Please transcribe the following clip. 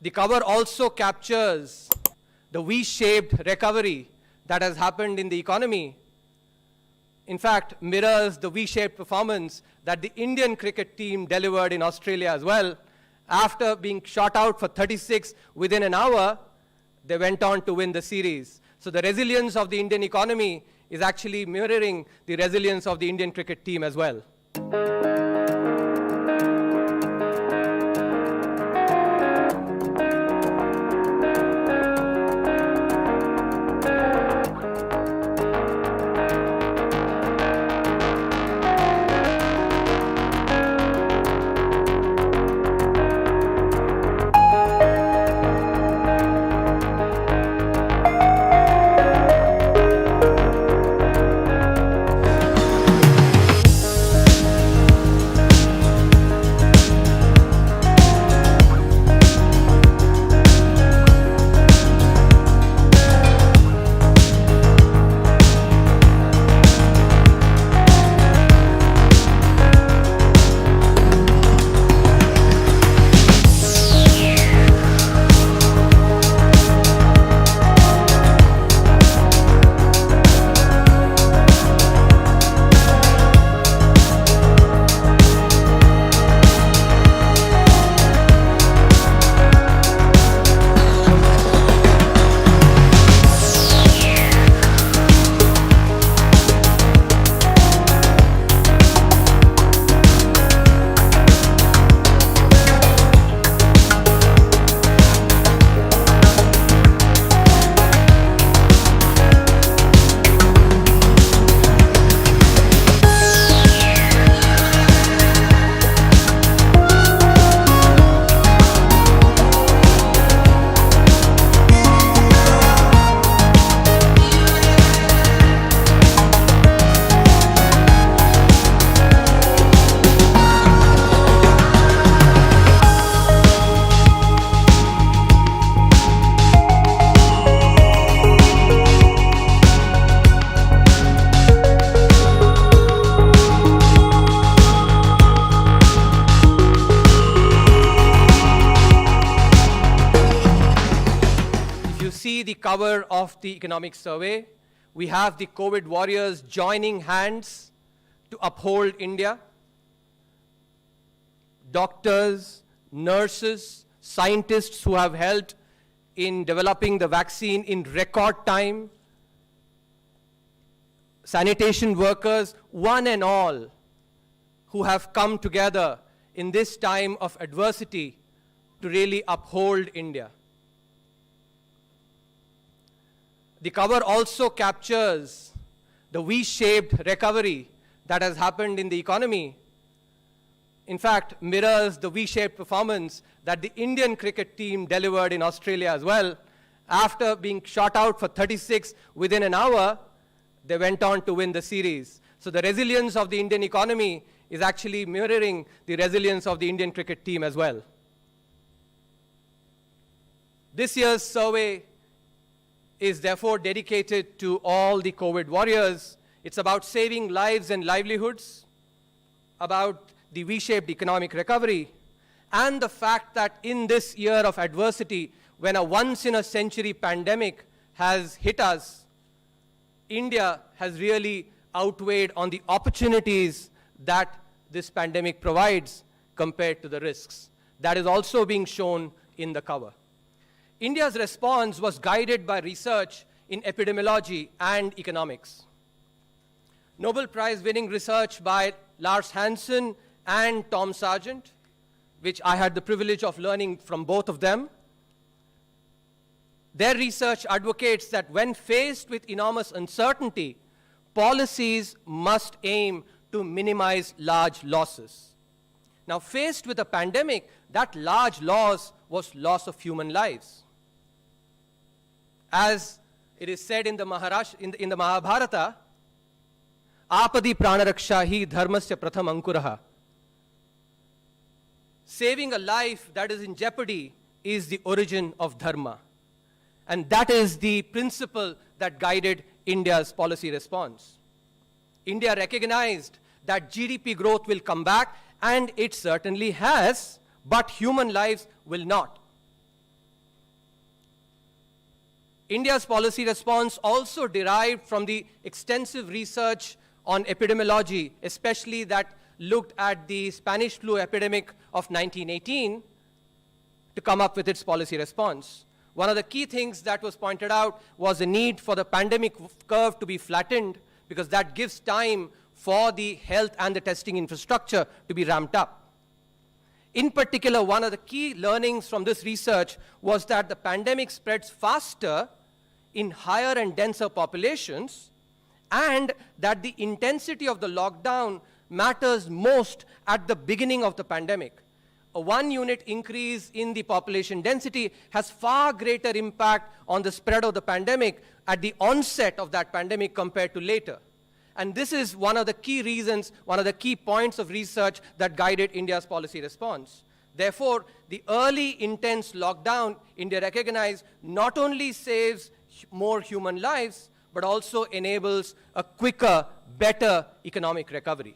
The cover also captures the V-shaped recovery that has happened in the economy. In fact, mirrors the V-shaped performance that the Indian cricket team delivered in Australia as well. After being shot out for 36 within an hour, they went on to win the series. So the resilience of the Indian economy is actually mirroring the resilience of the Indian cricket team as well. See the cover of the economic survey. We have the COVID warriors joining hands to uphold India. Doctors, nurses, scientists who have helped in developing the vaccine in record time, sanitation workers, one and all, who have come together in this time of adversity to really uphold India. The cover also captures the V-shaped recovery that has happened in the economy. In fact, mirrors the V-shaped performance that the Indian cricket team delivered in Australia as well. After being shot out for 36 within an hour, they went on to win the series. So the resilience of the Indian economy is actually mirroring the resilience of the Indian cricket team as well. This year's survey is therefore dedicated to all the COVID warriors. It's about saving lives and livelihoods, about the V-shaped economic recovery, and the fact that in this year of adversity, when a once-in-a-century pandemic has hit us, India has really outweighed on the opportunities that this pandemic provides compared to the risks. That is also being shown in the cover. India's response was guided by research in epidemiology and economics. Nobel Prize-winning research by Lars Hansen and Tom Sargent, which I had the privilege of learning from both of them. Their research advocates that when faced with enormous uncertainty, policies must aim to minimize large losses. Now, faced with a pandemic, that large loss was loss of human lives. As it is said in the Mahabharata, Apadi pranaraksha hi dharmasya pratham ankuraha. Saving a life that is in jeopardy is the origin of dharma. And that is the principle that guided India's policy response. India recognized that GDP growth will come back, and it certainly has, but human lives will not. India's policy response also derived from the extensive research on epidemiology, especially that looked at the Spanish flu epidemic of 1918 to come up with its policy response. One of the key things that was pointed out was the need for the pandemic curve to be flattened, because that gives time for the health and the testing infrastructure to be ramped up. In particular, one of the key learnings from this research was that the pandemic spreads faster in higher and denser populations, and that the intensity of the lockdown matters most at the beginning of the pandemic. A 1 unit increase in the population density has far greater impact on the spread of the pandemic at the onset of that pandemic compared to later. And this is one of the key reasons, one of the key points of research that guided India's policy response. Therefore, the early intense lockdown, India recognized, not only saves more human lives, but also enables a quicker, better economic recovery.